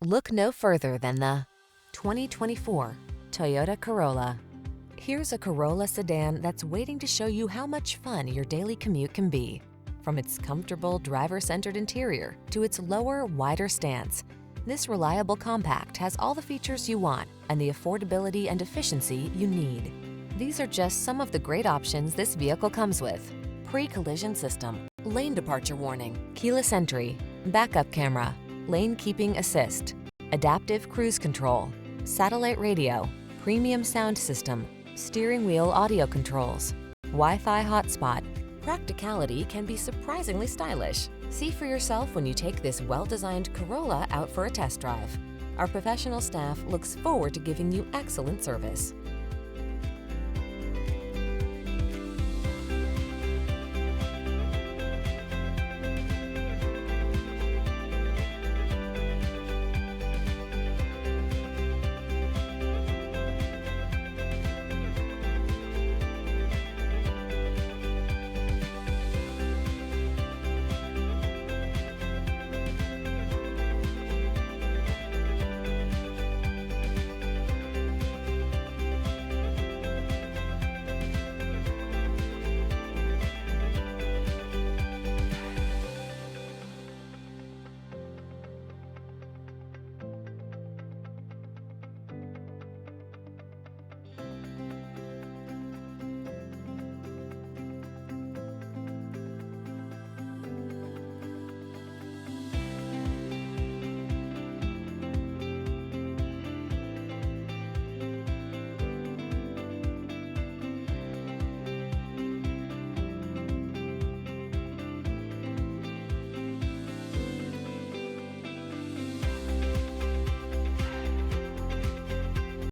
Look no further than the 2024 Toyota Corolla. Here's a Corolla sedan that's waiting to show you how much fun your daily commute can be. From its comfortable, driver-centered interior to its lower, wider stance, this reliable compact has all the features you want and the affordability and efficiency you need. These are just some of the great options this vehicle comes with: pre-collision system, lane departure warning, keyless entry, backup camera, lane keeping assist, adaptive cruise control, satellite radio, premium sound system, steering wheel audio controls, Wi-Fi hotspot. Practicality can be surprisingly stylish. See for yourself when you take this well-designed Corolla out for a test drive. Our professional staff looks forward to giving you excellent service.